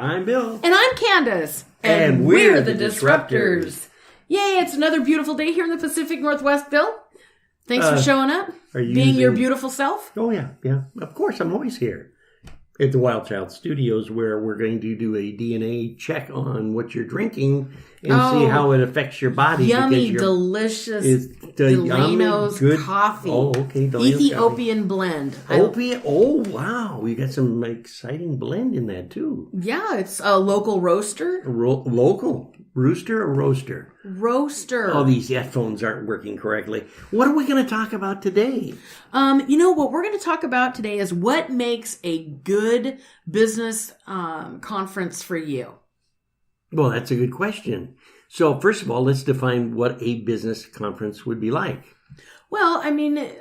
I'm Bill. And I'm Candace. And we're the Disruptors. Yay, it's another beautiful day here in the Pacific Northwest, Bill. Thanks for showing up. Being your beautiful self. Oh, yeah. Of course, I'm always here at the Wild Child Studios, where we're going to do a DNA check on what you're drinking and see how it affects your body. Yummy, delicious Delano's coffee. Oh, okay. Delano's Ethiopian coffee. blend. Oh, wow. You got some exciting blend in that, too. Yeah, it's a local roaster. Local? Rooster or roaster? Roaster. Oh, these headphones aren't working correctly. What are we going to talk about today? What we're going to talk about today is what makes a good business conference for you. Well, that's a good question. So, first of all, let's define what a business conference would be like. Well,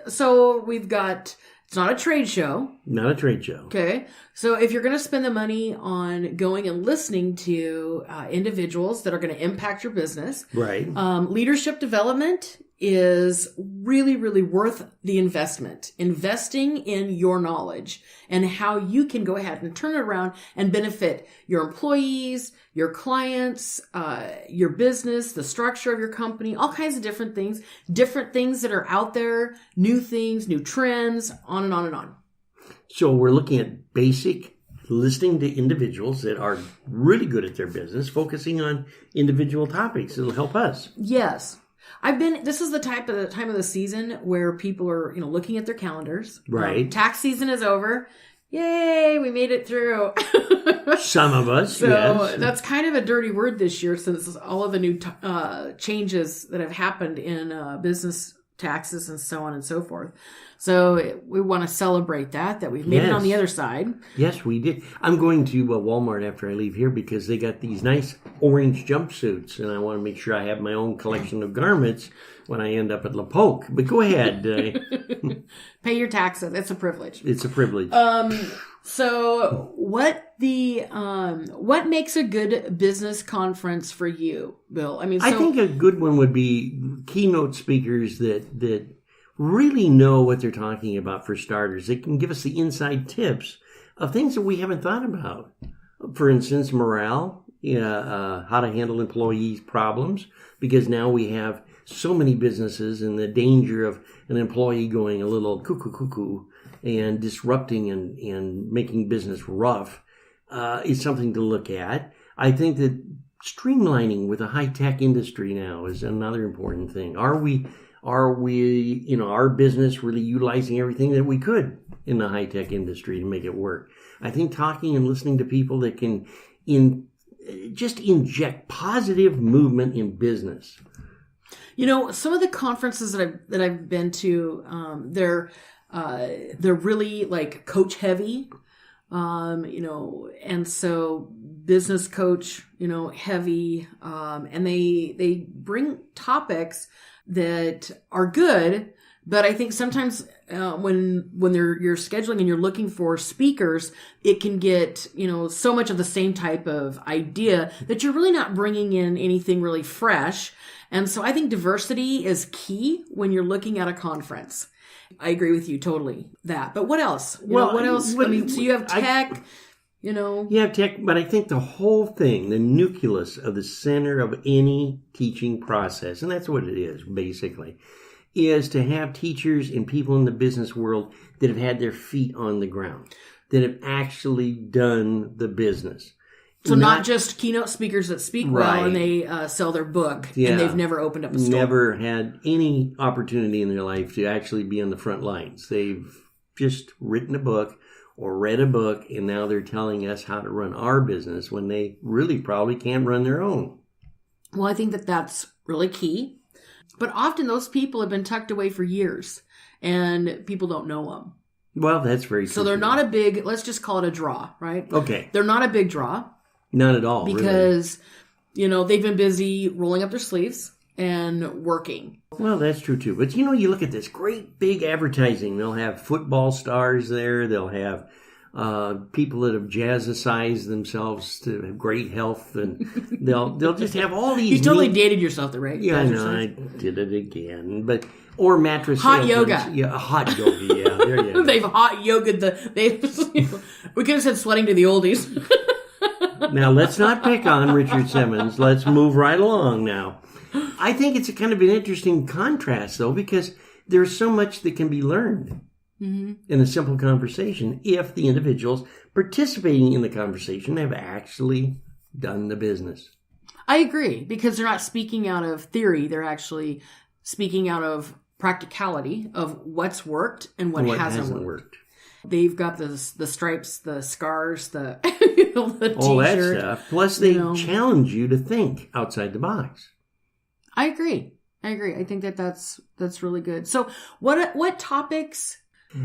so we've got, it's not a trade show. Not a trade show. Okay. So if you're going to spend the money on going and listening to individuals that are going to impact your business. Right. Leadership development is really, really worth the investment. Investing in your knowledge and how you can go ahead and turn it around and benefit your employees, your clients, your business, the structure of your company, all kinds of different things that are out there, new things, new trends, on and on and on. So we're looking at basic listening to individuals that are really good at their business, focusing on individual topics that'll help us. Yes. This is the time of the season where people are, looking at their calendars. Right. Tax season is over. Yay, we made it through. Some of us, so yes. That's kind of a dirty word this year since all of the new changes that have happened in business taxes and so on and so forth. So we want to celebrate that we've made it on the other side. Yes, we did. I'm going to Walmart after I leave here because they got these nice orange jumpsuits, and I want to make sure I have my own collection of garments when I end up at Lapoke. But go ahead. Pay your taxes. It's a privilege. It's a privilege. So what makes a good business conference for you, Bill? I think a good one would be keynote speakers that really know what they're talking about, for starters. They can give us the inside tips of things that we haven't thought about. For instance, morale, how to handle employees' problems, because now we have so many businesses, and the danger of an employee going a little cuckoo and disrupting and making business rough is something to look at. I think that streamlining with a high-tech industry now is another important thing. Are we, our business really utilizing everything that we could in the high-tech industry to make it work? I think talking and listening to people that can just inject positive movement in business. Some of the conferences that I've been to, they're really like coach heavy, and so business coach, heavy, and they bring topics that are good. But I think sometimes when you're scheduling and you're looking for speakers, it can get, so much of the same type of idea that you're really not bringing in anything really fresh. And so I think diversity is key when you're looking at a conference. I agree with you totally that. But what else? What else? So you have tech, You have tech, but I think the whole thing, the nucleus of the center of any teaching process, and that's what it is basically, is to have teachers and people in the business world that have had their feet on the ground, that have actually done the business. So not just keynote speakers that speak well and they sell their book and they've never opened up a store. Never had any opportunity in their life to actually be on the front lines. They've just written a book or read a book, and now they're telling us how to run our business when they really probably can't run their own. Well, I think that's really key. But often those people have been tucked away for years and people don't know them. Well, that's very true. So they're not a big, let's just call it a draw, right? Okay. They're not a big draw. Not at all, because, they've been busy rolling up their sleeves and working. Well, that's true too. But, you look at this great big advertising. They'll have football stars there. They'll have people that have jazzercised themselves to have great health, and they'll just have all these. You totally dated yourself, there, right? Yeah, I know. I did it again, but or mattress. Hot yoga. Yeah, hot yoga. Yeah, there you go. They've hot yogaed we could have said sweating to the oldies. Now, let's not pick on Richard Simmons. Let's move right along now. I think it's a kind of an interesting contrast, though, because there's so much that can be learned in a simple conversation if the individuals participating in the conversation have actually done the business. I agree, because they're not speaking out of theory. They're actually speaking out of practicality of what's worked and what hasn't worked. They've got the stripes, the scars, the, the all that t-shirt. stuff. Plus, they challenge you to think outside the box. I agree. I think that's really good. So, what topics?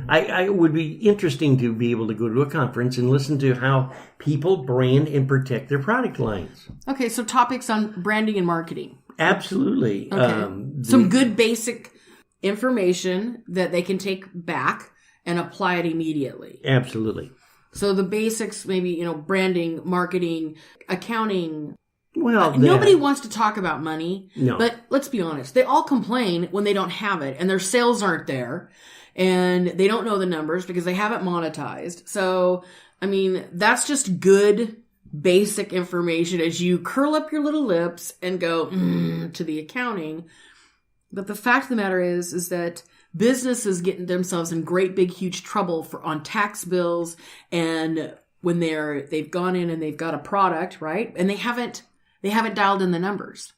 I would be interesting to be able to go to a conference and listen to how people brand and protect their product lines. Okay, so topics on branding and marketing. Absolutely. Okay. Some good basic information that they can take back and apply it immediately. Absolutely. So the basics, maybe, branding, marketing, accounting. Well, nobody wants to talk about money. No. But let's be honest. They all complain when they don't have it and their sales aren't there and they don't know the numbers because they haven't monetized. So, that's just good basic information as you curl up your little lips and go to the accounting. But the fact of the matter is that businesses getting themselves in great big huge trouble on tax bills, and when they've gone in and they've got a product, right? And they haven't dialed in the numbers.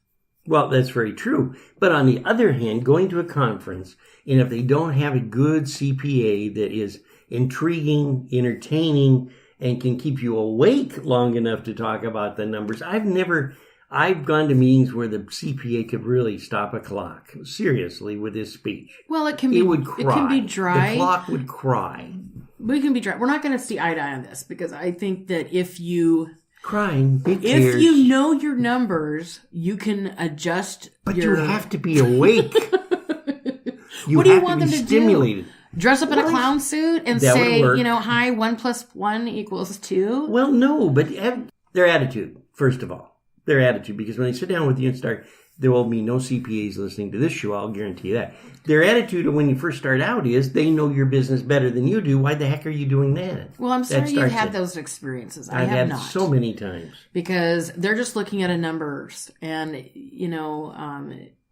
Well, that's very true. But on the other hand, going to a conference, and if they don't have a good CPA that is intriguing, entertaining, and can keep you awake long enough to talk about the numbers, I've gone to meetings where the CPA could really stop a clock, seriously, with his speech. Well, it would cry. It can be dry. The clock would cry. We can be dry. We're not going to see eye to eye on this, because I think that if you... Crying, big tears. If you know your numbers, you can adjust you have to be awake. What do you want them to do? Dress up in a clown suit and say, hi, 1 + 1 = 2? Well, no, but their attitude, first of all. Their attitude, because when they sit down with you and start, there will be no CPAs listening to this show, I'll guarantee you that. Their attitude when you first start out is they know your business better than you do. Why the heck are you doing that? Well, I'm sorry you've had those experiences. I have not. So many times. Because they're just looking at numbers, and,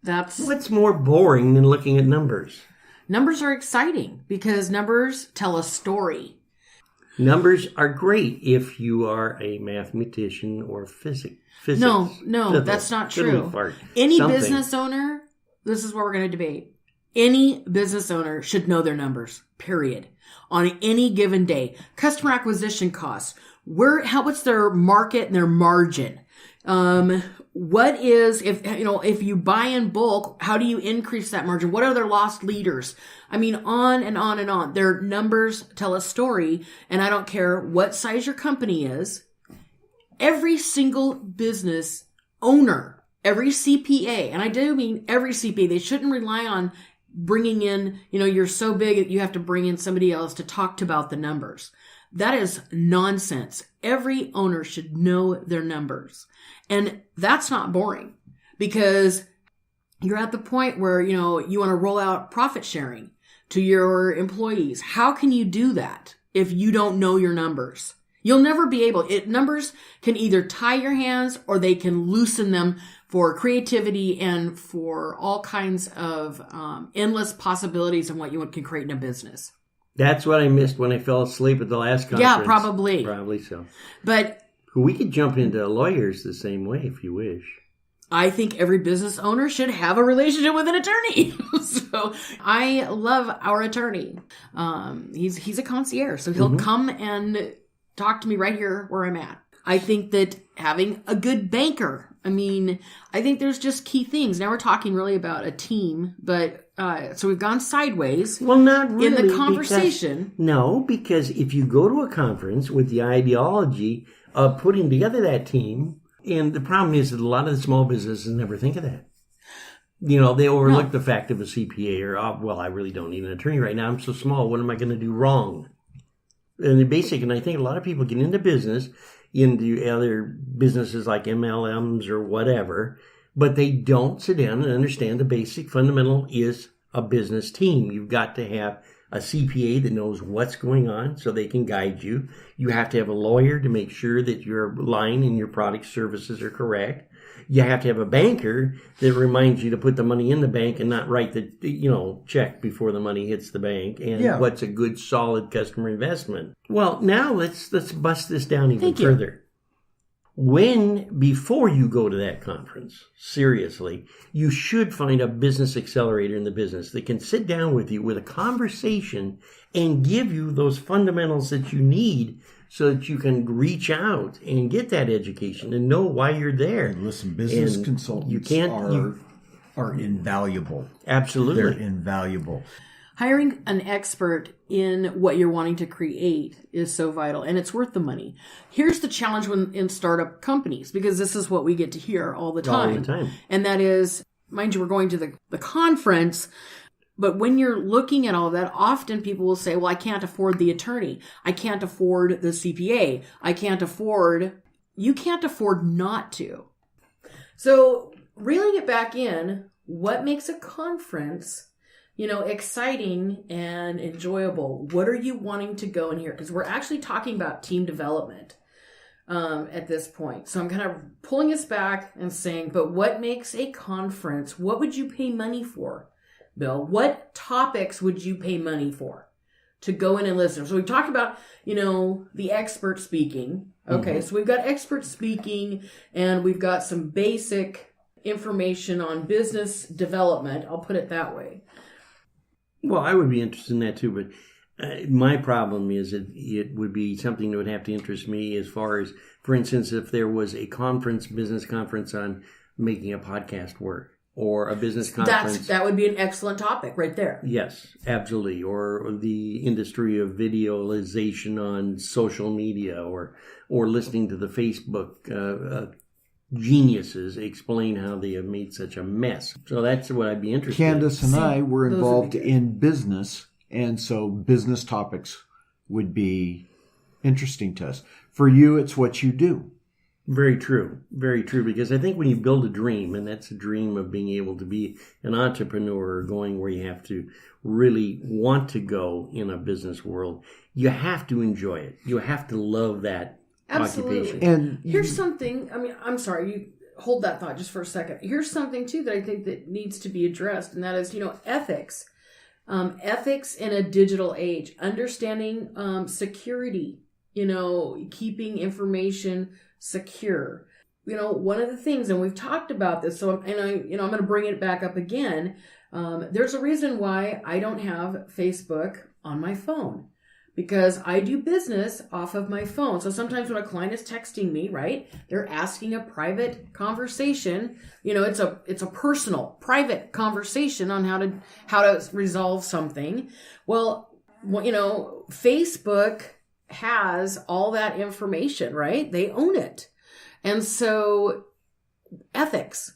that's... What's more boring than looking at numbers? Numbers are exciting because numbers tell a story. Numbers are great if you are a mathematician or physics. No, that's not true. Any business owner, this is what we're going to debate. Any business owner should know their numbers, period. On any given day. Customer acquisition costs. What's their market and their margin? What is, if you buy in bulk, how do you increase that margin? What are their lost leaders? On and on and on. Their numbers tell a story, and I don't care what size your company is. Every single business owner, every CPA, and I do mean every CPA, they shouldn't rely on bringing in, you're so big that you have to bring in somebody else to talk about the numbers. That is nonsense. Every owner should know their numbers. And that's not boring, because you're at the point where, you want to roll out profit sharing to your employees. How can you do that if you don't know your numbers? You'll never be able. Numbers can either tie your hands or they can loosen them for creativity and for all kinds of endless possibilities in what you can create in a business. That's what I missed when I fell asleep at the last conference. Yeah, probably. Probably so. But we could jump into lawyers the same way if you wish. I think every business owner should have a relationship with an attorney. So I love our attorney. He's a concierge, so he'll come and talk to me right here where I'm at. I think that having a good banker, I think there's just key things. Now we're talking really about a team, but so we've gone sideways. Well, not really. In the conversation. Because if you go to a conference with the ideology of putting together that team, and the problem is that a lot of the small businesses never think of that. They overlook the fact of a CPA or, I really don't need an attorney right now. I'm so small. What am I going to do wrong? And I think a lot of people get into business, into other businesses like MLMs or whatever, but they don't sit down and understand the basic fundamental is a business team. You've got to have a CPA that knows what's going on so they can guide you. You have to have a lawyer to make sure that your line and your product services are correct. You have to have a banker that reminds you to put the money in the bank and not write the check before the money hits the bank. And what's a good, solid customer investment. Well, now let's bust this down even further. Before you go to that conference, seriously, you should find a business accelerator in the business that can sit down with you with a conversation and give you those fundamentals that you need so that you can reach out and get that education and know why you're there. And listen, business consultants are invaluable. Absolutely. They're invaluable. Hiring an expert in what you're wanting to create is so vital, and it's worth the money. Here's the challenge in startup companies, because this is what we get to hear all the time. All the time. And that is, mind you, we're going to the conference, but when you're looking at all of that, often people will say, well, I can't afford the attorney. I can't afford the CPA. You can't afford not to. So reeling it back in, what makes a conference exciting and enjoyable? What are you wanting to go in here? Because we're actually talking about team development at this point. So I'm kind of pulling us back and saying, but what makes a conference? What would you pay money for, Bill? What topics would you pay money for to go in and listen? So we talked about, the expert speaking. Okay, So we've got expert speaking, and we've got some basic information on business development. I'll put it that way. Well, I would be interested in that too, but my problem is it would be something that would have to interest me as far as, for instance, if there was a business conference on making a podcast work, or a business conference. That would be an excellent topic right there. Yes, absolutely. Or the industry of videoization on social media, or listening to the Facebook geniuses explain how they have made such a mess. So that's what I'd be interested in. Candace and I were involved in business, and so business topics would be interesting to us. For you, it's what you do. Very true. Very true. Because I think when you build a dream, and that's a dream of being able to be an entrepreneur, going where you have to really want to go in a business world, you have to enjoy it. You have to love that occupation. And here's something, I'm sorry, you hold that thought just for a second. Here's something too that I think that needs to be addressed, and that is, ethics. Ethics in a digital age, understanding security, keeping information secure. One of the things, and we've talked about this, so I'm going to bring it back up again. There's a reason why I don't have Facebook on my phone, because I do business off of my phone. So sometimes when a client is texting me, right, they're asking a private conversation. It's a personal, private conversation on how to resolve something. Well, Facebook has all that information, right? They own it. And so ethics,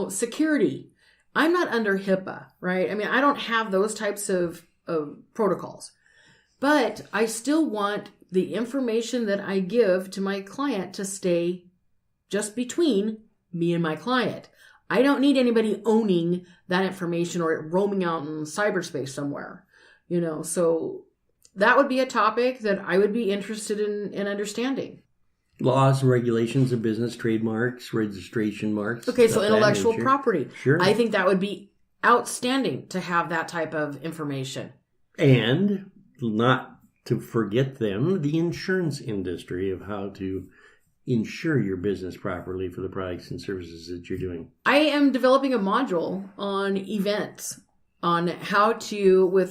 security. I'm not under HIPAA, right? I don't have those types of protocols. But I still want the information that I give to my client to stay just between me and my client. I don't need anybody owning that information or it roaming out in cyberspace somewhere, So that would be a topic that I would be interested in understanding. Laws, regulations of business, trademarks, registration marks. Okay, so intellectual property. Sure. I think that would be outstanding to have that type of information. And not to forget the insurance industry of how to insure your business properly for the products and services that you're doing. I am developing a module on events, on how to,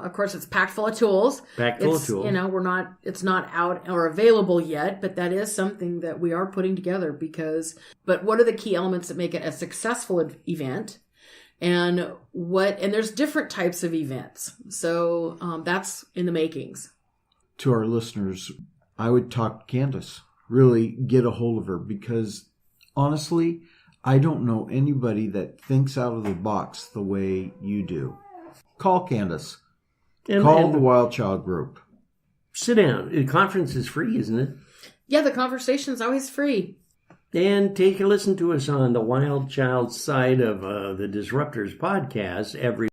of course it's packed full of tools. It's not out or available yet, but that is something that we are putting together but what are the key elements that make it a successful event? And there's different types of events. So that's in the makings. To our listeners, I would talk to Candace. Really get a hold of her, because honestly, I don't know anybody that thinks out of the box the way you do. Call Candace. Call the Wild Child Group. Sit down. The conference is free, isn't it? Yeah, the conversation's always free. And take a listen to us on the Wild Child side of the Disruptors podcast every